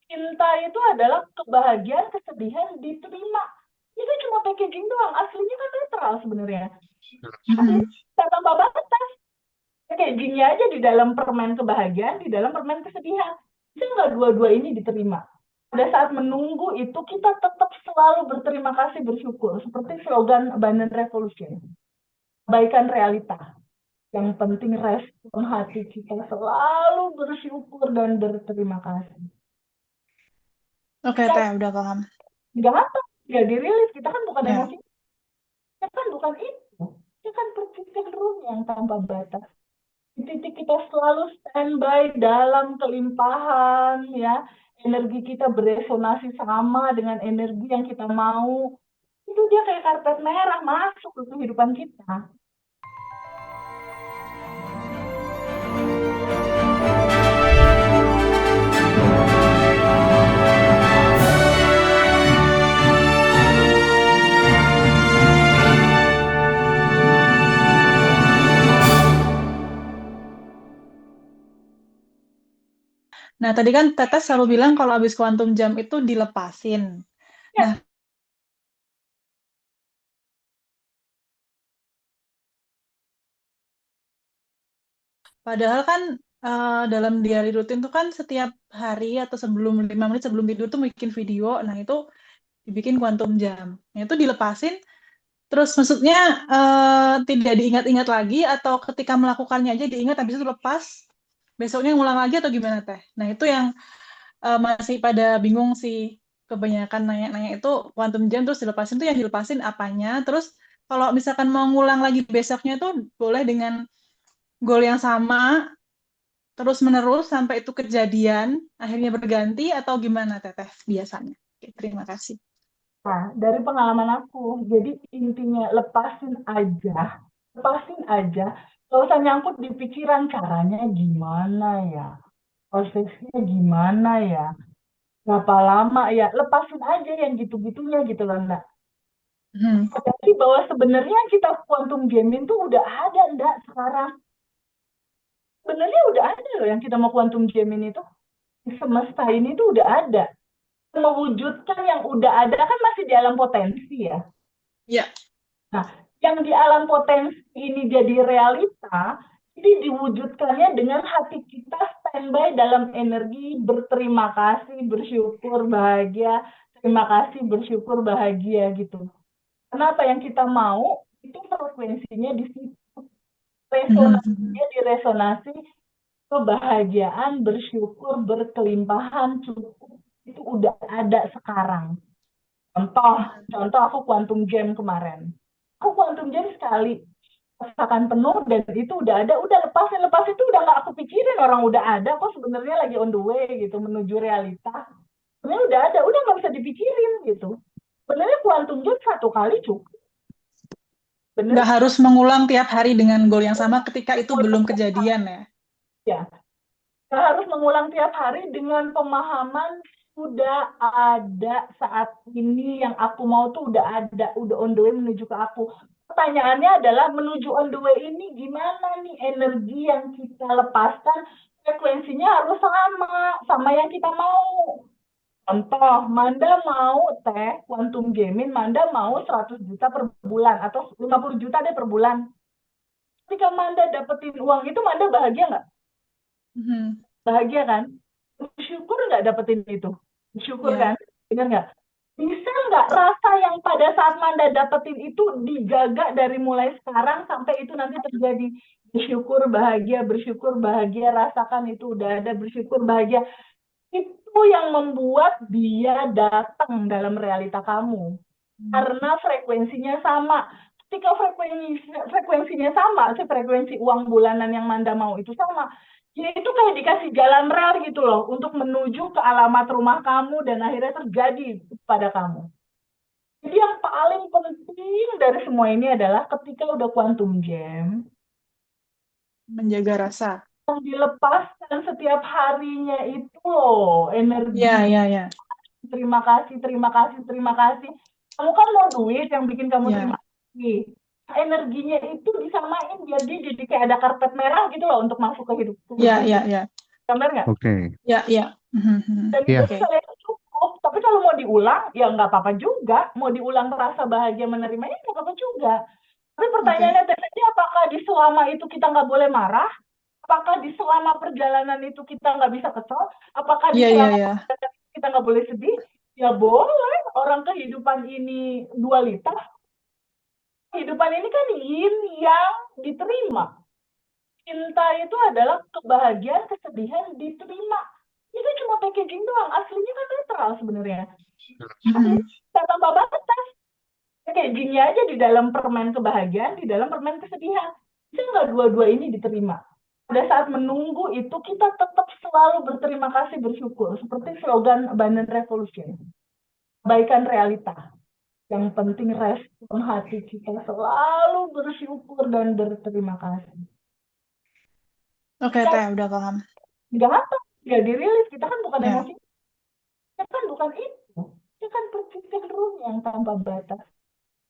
Cinta itu adalah kebahagiaan, kesedihan diterima. Itu cuma packaging doang, aslinya kan netral sebenarnya. Asli, Mhm. tanpa batas. Packagingnya aja di dalam permen kebahagiaan, di dalam permen kesedihan. Bisa nggak dua-dua ini diterima? Pada saat menunggu itu, kita tetap selalu berterima kasih, bersyukur. Seperti slogan Abundant Revolution. Kebaikan realita. Yang penting respon hati kita selalu bersyukur dan berterima kasih. Oke, Kita Teh, udah paham. nggak apa, nggak dirilis. Kita kan bukan Ya. emosi. Kita kan bukan itu. Kita kan berpikir room yang tanpa batas. Di titik kita selalu standby dalam kelimpahan, ya. Energi kita beresonasi sama dengan energi yang kita mau. Itu dia kayak karpet merah masuk ke kehidupan kita. Nah, tadi kan Teteh selalu bilang kalau habis quantum jam itu dilepasin. Nah, Ya, padahal kan dalam diary rutin tuh kan setiap hari atau sebelum 5 menit sebelum tidur tuh bikin video. Nah, itu dibikin quantum jam. Nah, itu dilepasin. Terus maksudnya tidak diingat-ingat lagi atau ketika melakukannya aja diingat habis itu lepas. Besoknya ngulang lagi atau gimana, Teh? Nah, itu yang masih pada bingung sih, kebanyakan nanya-nanya itu quantum jam terus dilepasin tuh yang dilepasin apanya, terus kalau misalkan mau ngulang lagi besoknya tuh boleh dengan goal yang sama terus menerus sampai itu kejadian akhirnya berganti atau gimana Teteh biasanya. Oke, terima kasih. nah, dari pengalaman aku, jadi intinya lepasin aja, gak usah nyangkut di pikiran caranya gimana ya, prosesnya gimana ya, berapa lama ya, lepasin aja yang gitu-gitunya gitu loh, Ndak. Hmm. Jadi bahwa sebenarnya kita quantum gaming tuh udah ada, Ndak, sekarang. Sebenarnya udah ada loh yang kita mau quantum gaming itu. Di semesta ini tuh udah ada. Mewujudkan yang udah ada kan masih di alam potensi ya. Ya. Nah, yang di alam potensi ini jadi realita, ini diwujudkannya dengan hati kita standby dalam energi berterima kasih, bersyukur, bahagia, terima kasih, bersyukur, bahagia gitu. Karena apa yang kita mau itu frekuensinya di situ, Mhm. resonansinya di resonansi kebahagiaan, bersyukur, berkelimpahan, cukup itu udah ada sekarang. Contoh, contoh aku quantum jam kemarin. Aku quantum jam sekali rasakan penuh dan itu udah lepas itu udah nggak aku pikirin orang udah ada kok sebenarnya lagi on the way gitu menuju realita. Sebenarnya udah nggak bisa dipikirin gitu. Sebenarnya quantum jam satu kali cukup. Nggak Bener harus mengulang tiap hari dengan goal yang sama ketika itu belum kejadian ya. ya. Nggak harus mengulang tiap hari dengan pemahaman sudah ada saat ini yang aku mau tuh udah ada, udah on the way menuju ke aku. Pertanyaannya adalah menuju on the way ini gimana nih energi yang kita lepaskan frekuensinya harus sama sama yang kita mau. Contoh, Manda mau teh quantum gaming, Manda mau 100 juta per bulan atau 50 juta deh per bulan. Ketika Manda dapetin uang itu, Manda bahagia nggak? Mhm. Bahagia kan? Bersyukur nggak dapetin itu? Bersyukur kan? Ya. Bener nggak? Bisa nggak rasa yang pada saat Manda dapetin itu dijaga dari mulai sekarang sampai itu nanti terjadi? Bersyukur bahagia, rasakan itu udah ada, bersyukur bahagia. Itu yang membuat dia datang dalam realita kamu. Karena frekuensinya sama. Ketika frekuensinya sama, frekuensi uang bulanan yang Manda mau itu sama, ya itu kayak dikasih jalan rel gitu loh untuk menuju ke alamat rumah kamu dan akhirnya terjadi pada kamu. Jadi yang paling penting dari semua ini adalah ketika udah quantum jam, Menjaga rasa. yang dilepaskan setiap harinya itu loh energi. Ya, ya, ya. Terima kasih, terima kasih, terima kasih. Kamu kan mau duit yang bikin kamu terima Ya. kasih. Energinya itu disamain biar dia jadi kayak ada karpet merah gitu loh untuk masuk ke hidup Ya, kehidupan ya, kita. ya. Benar nggak? Oke, Ya, ya. Dan itu Iya, Oke. misalnya cukup, tapi kalau mau diulang, ya nggak apa-apa juga. Mau diulang rasa bahagia menerimanya, nggak apa-apa juga. Tapi Oke. pertanyaannya tadi, apakah di selama itu kita nggak boleh marah? Apakah di selama perjalanan itu kita nggak bisa kesel? Apakah di Iya, iya, selama iya. kita nggak boleh sedih? Ya boleh, orang kehidupan ini dualitas. Kehidupan ini kan yin yang diterima. Cinta itu adalah kebahagiaan, kesedihan diterima. Itu cuma packaging doang, aslinya kan netral sebenarnya. Mhm. Aslinya tanpa batas. Packagingnya aja di dalam permen kebahagiaan, di dalam permen kesedihan. Bisa nggak dua-dua ini diterima? Pada saat menunggu itu kita tetap selalu berterima kasih, bersyukur. Seperti slogan Abundant Revolution. Kebaikan realita. Yang penting respon hati kita selalu bersyukur dan berterima kasih. Oke, Ya, Teh, udah paham. nggak apa, nggak dirilis. Kita kan bukan Ya. emosi. Kita kan bukan itu. Kita kan bercenderung yang tanpa batas.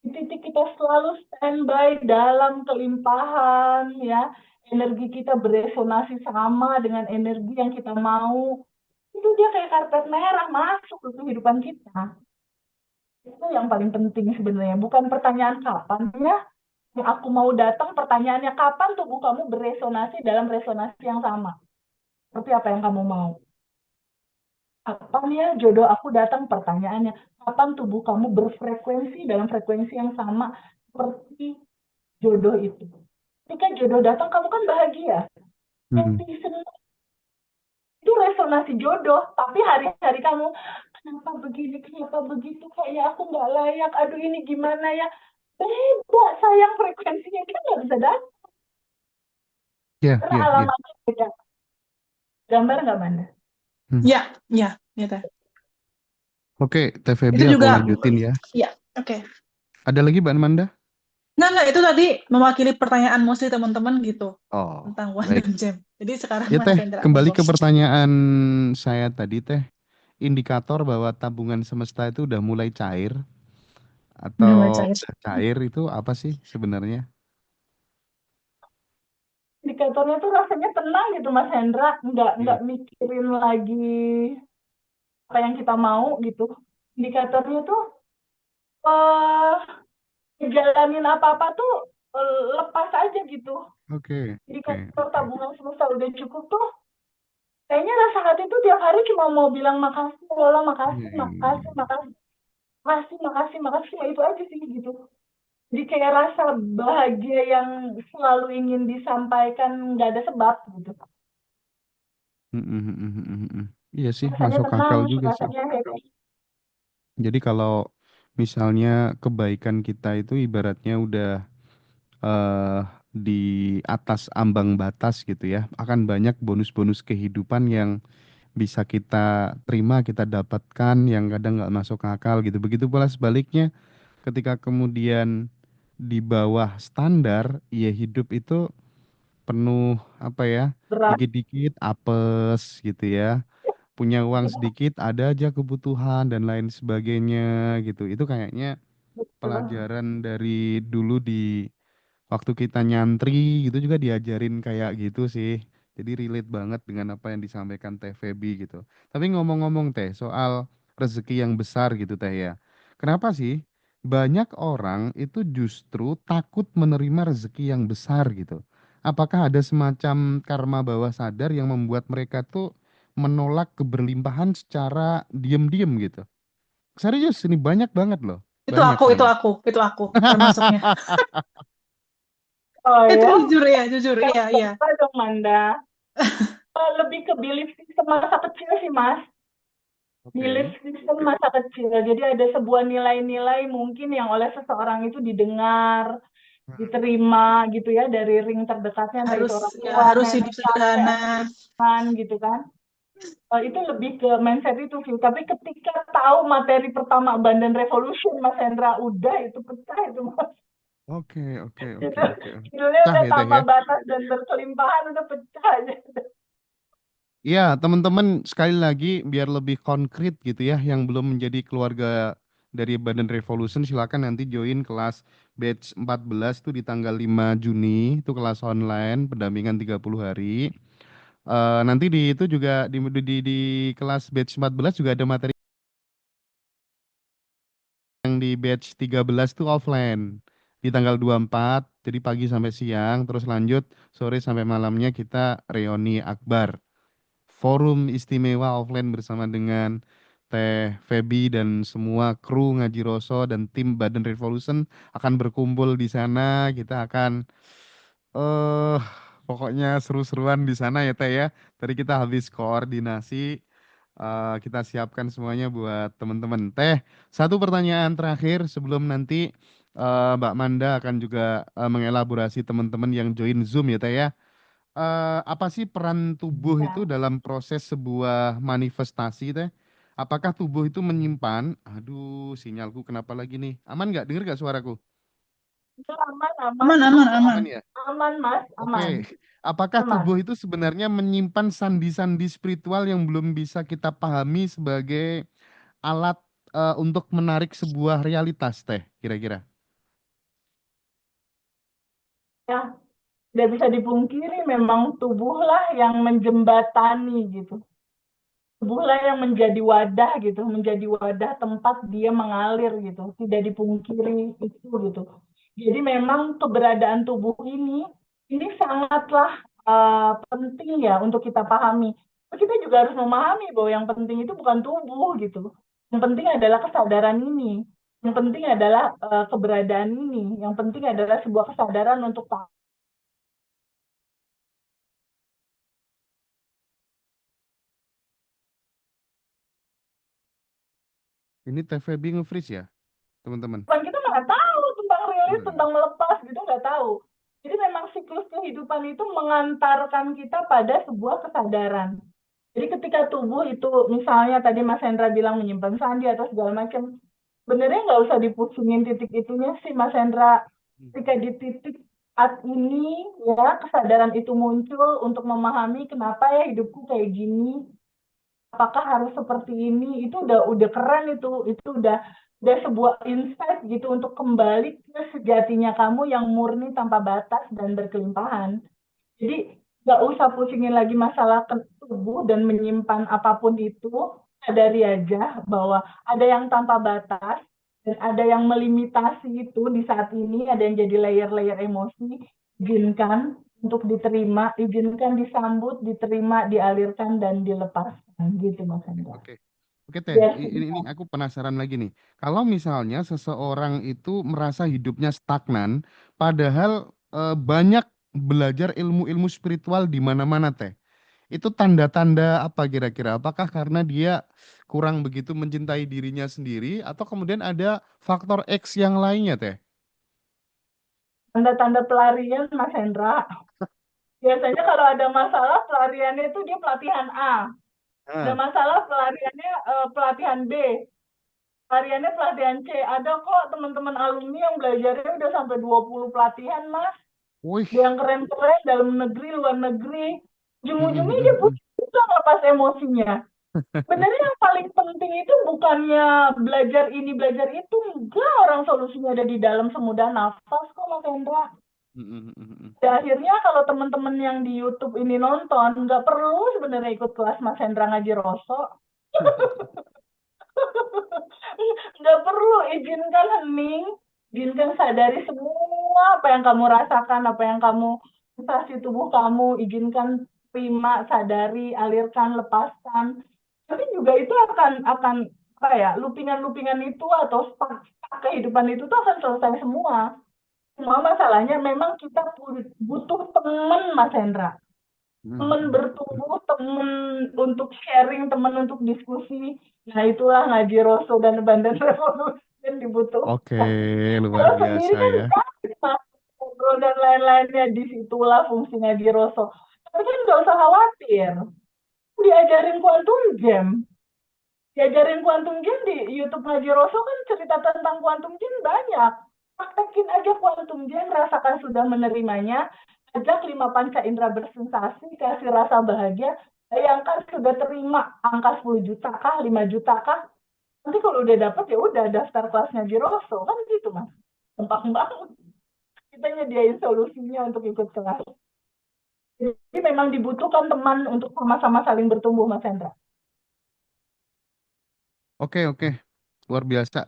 Di titik kita selalu standby dalam kelimpahan, ya. Energi kita beresonasi sama dengan energi yang kita mau. Itu dia kayak karpet merah masuk ke kehidupan kita. Itu yang paling penting sebenarnya. Bukan pertanyaan kapan, ya. Yang aku mau datang, pertanyaannya kapan tubuh kamu beresonasi dalam resonasi yang sama. Seperti apa yang kamu mau. Kapan ya jodoh aku datang, pertanyaannya. Kapan tubuh kamu berfrekuensi dalam frekuensi yang sama seperti jodoh itu. Ketika jodoh datang, kamu kan bahagia. hmm. Happy, senang. Itu resonasi jodoh. Tapi hari-hari kamu, kenapa begini, kenapa begitu, kayak aku nggak layak, aduh ini gimana ya. Beda, sayang, frekuensinya kita nggak bisa datang. Iya, Karena iya, iya. alamatnya beda. Gambar nggak, Manda? Hmm. Ya, ya, ya, Teh. Oke, Teh Febi Itu aku juga, lanjutin ya. ya, oke. Ada lagi Mbak Amanda? Nggak, itu tadi mewakili pertanyaan mostly teman-teman gitu Oh, tentang baik. Quantum Jam. Jadi sekarang Ya Mas Teh, Hendra, kembali monggo. ke pertanyaan saya tadi Teh. Indikator bahwa tabungan semesta itu udah mulai cair Udah mulai atau cair. udah cair itu apa sih sebenarnya? Indikatornya tuh rasanya tenang gitu, Mas Hendra. Nggak Iya. mikirin lagi apa yang kita mau gitu. Indikatornya tuh eh jalanin apa-apa tuh lepas aja gitu. Oke, oke, Indikator oke. tabungan semesta udah cukup tuh kayaknya rasa hati tuh tiap hari cuma mau bilang makasih, Allah Iya, makasih, iya, makasih, iya. makasih, makasih, makasih, makasih, cuma itu aja sih gitu. Jadi kayak rasa bahagia yang selalu ingin disampaikan nggak ada sebab gitu. Mm, mm, mm, mm, mm, mm. Iya sih, Rasanya masuk tenang, akal juga sih. rasanya happy. Jadi kalau misalnya kebaikan kita itu ibaratnya udah eh, di atas ambang batas gitu ya, akan banyak bonus-bonus kehidupan yang bisa kita terima, kita dapatkan yang kadang nggak masuk akal gitu. Begitu pula sebaliknya, ketika kemudian di bawah standar, ya hidup itu penuh apa ya, Berat. dikit-dikit apes gitu ya. Punya uang sedikit, ada aja kebutuhan dan lain sebagainya gitu. Itu kayaknya Betul. pelajaran dari dulu di waktu kita nyantri gitu juga diajarin kayak gitu sih. Jadi relate banget dengan apa yang disampaikan Teh Feby gitu. Tapi ngomong-ngomong Teh soal rezeki yang besar gitu Teh ya. Kenapa sih banyak orang itu justru takut menerima rezeki yang besar gitu? Apakah ada semacam karma bawah sadar yang membuat mereka tuh menolak keberlimpahan secara diam-diam gitu? Serius ini banyak banget loh. Itu Banyak aku, banyak. termasuknya. Oh Itu ya, jujur ya, jujur. yang Iya, iya. apa dong, Manda? Lebih ke belief system masa kecil sih, Mas. Belief Oke. system masa kecil. Jadi ada sebuah nilai-nilai mungkin yang oleh seseorang itu didengar, diterima gitu ya dari ring terdekatnya, entah itu Harus, orang ya, tua, harus nenek, hidup kakek, sederhana. atau teman gitu kan. Itu lebih ke mindset itu sih. Tapi ketika tahu materi pertama Bandan Revolution, Mas Hendra, udah itu pecah itu, Mas. Oke, oke, Itu oke, oke. judulnya Pecah udah ya teh tanpa ya. batas dan berkelimpahan, udah pecah aja. Iya, teman-teman sekali lagi biar lebih konkret gitu ya, yang belum menjadi keluarga dari Badan Revolution silakan nanti join kelas batch 14 tuh di tanggal 5 Juni, itu kelas online pendampingan 30 hari. Nanti di itu juga di kelas batch 14 juga ada materi yang di batch 13 tuh offline di tanggal 24, jadi pagi sampai siang, terus lanjut sore sampai malamnya kita reuni akbar. Forum istimewa offline bersama dengan Teh Feby dan semua kru Ngaji Roso dan tim Badan Revolution akan berkumpul di sana. Kita akan eh pokoknya seru-seruan di sana ya Teh ya. Tadi kita habis koordinasi, kita siapkan semuanya buat teman-teman. Teh, satu pertanyaan terakhir sebelum nanti Mbak Manda akan juga mengelaborasi teman-teman yang join Zoom ya Teh ya. Apa sih peran tubuh itu Ya, dalam proses sebuah manifestasi Teh? Apakah tubuh itu menyimpan? Aduh, sinyalku kenapa lagi nih? Aman nggak? Dengar nggak suaraku? itu aman, aman, Aman, aman, Oh, aman. aman ya? aman, Mas, Oke. aman, Apakah aman. tubuh itu sebenarnya menyimpan sandi-sandi spiritual yang belum bisa kita pahami sebagai alat untuk menarik sebuah realitas Teh, kira-kira? Ya, tidak bisa dipungkiri memang tubuhlah yang menjembatani gitu. Tubuhlah yang menjadi wadah gitu, menjadi wadah tempat dia mengalir gitu. Tidak dipungkiri itu gitu. Jadi memang keberadaan tubuh ini sangatlah penting ya untuk kita pahami. Kita juga harus memahami bahwa yang penting itu bukan tubuh gitu. Yang penting adalah kesadaran ini. Yang penting adalah keberadaan ini. Yang penting adalah sebuah kesadaran untuk Ini Teh Feby nge-freeze ya, teman-teman? kehidupan kita nggak tahu tentang rilis, Enggak ya? tentang melepas gitu nggak tahu. Jadi memang siklus kehidupan itu mengantarkan kita pada sebuah kesadaran. Jadi ketika tubuh itu misalnya tadi Mas Hendra bilang menyimpan sandi atau segala macam, sebenarnya nggak usah dipusingin titik itunya sih Mas Hendra. Ketika di titik saat ini ya kesadaran itu muncul untuk memahami kenapa ya hidupku kayak gini, apakah harus seperti ini, itu udah keren, itu udah sebuah insight gitu untuk kembali ke sejatinya kamu yang murni tanpa batas dan berkelimpahan. Jadi nggak usah pusingin lagi masalah tubuh dan menyimpan apapun itu, sadari aja bahwa ada yang tanpa batas dan ada yang melimitasi itu di saat ini, ada yang jadi layer-layer emosi. Izinkan untuk diterima, izinkan disambut, diterima, dialirkan dan dilepaskan gitu Mas Hendra. Oke. Oke Teh, Biar ini aku penasaran lagi nih. Kalau misalnya seseorang itu merasa hidupnya stagnan, padahal banyak belajar ilmu-ilmu spiritual di mana-mana Teh. Itu tanda-tanda apa kira-kira? Apakah karena dia kurang begitu mencintai dirinya sendiri atau kemudian ada faktor X yang lainnya Teh? tanda-tanda pelarian Mas Hendra. Biasanya kalau ada masalah pelariannya itu dia pelatihan A. Ada Ah, masalah pelariannya pelatihan B. Pelariannya pelatihan C. Ada kok teman-teman alumni yang belajarnya udah sampai 20 pelatihan, Mas. wih. Ada yang keren-keren dalam negeri, luar negeri. Mm, Ujung-ujungnya mm, dia mm, mm. bisa ngelepas emosinya. Sebenarnya yang paling penting itu bukannya belajar ini, belajar itu. Enggak, orang solusinya ada di dalam semudah nafas kok, Mas Hendra. Mm, mm, mm, mm, mm. Dan akhirnya kalau teman-teman yang di YouTube ini nonton, nggak perlu sebenarnya ikut kelas Mas Hendra Ngaji Roso. Nggak perlu, izinkan hening, izinkan sadari semua apa yang kamu rasakan, apa yang kamu sensasi tubuh kamu, izinkan terima, sadari, alirkan, lepaskan. Tapi juga itu akan apa ya, loopingan-loopingan itu atau spark kehidupan itu tuh akan selesai semua. Semua masalahnya memang kita butuh teman Mas Hendra, Mm, teman mm, mm. bertumbuh, teman untuk sharing, teman untuk diskusi. Nah itulah ngaji Rosso dan Bandan Revolusi yang Oke, dibutuhkan. luar Kalau sendiri biasa kan ya. bisa ngobrol dan lain-lainnya, disitulah fungsi ngaji Rosso. Tapi kan nggak usah khawatir, diajarin quantum jam. Diajarin quantum jam di YouTube ngaji Rosso kan cerita tentang quantum jam banyak. Praktekin aja quantum jam, rasakan sudah menerimanya, ajak lima panca indera bersensasi, kasih rasa bahagia, bayangkan sudah terima angka 10 juta kah, 5 juta kah. Nanti kalau udah dapet ya udah daftar kelasnya di Rosso, kan gitu Mas. Gampang banget. Kita nyediain solusinya untuk ikut kelas. Jadi memang dibutuhkan teman untuk sama-sama saling bertumbuh, Mas Hendra. Oke, oke. Luar biasa.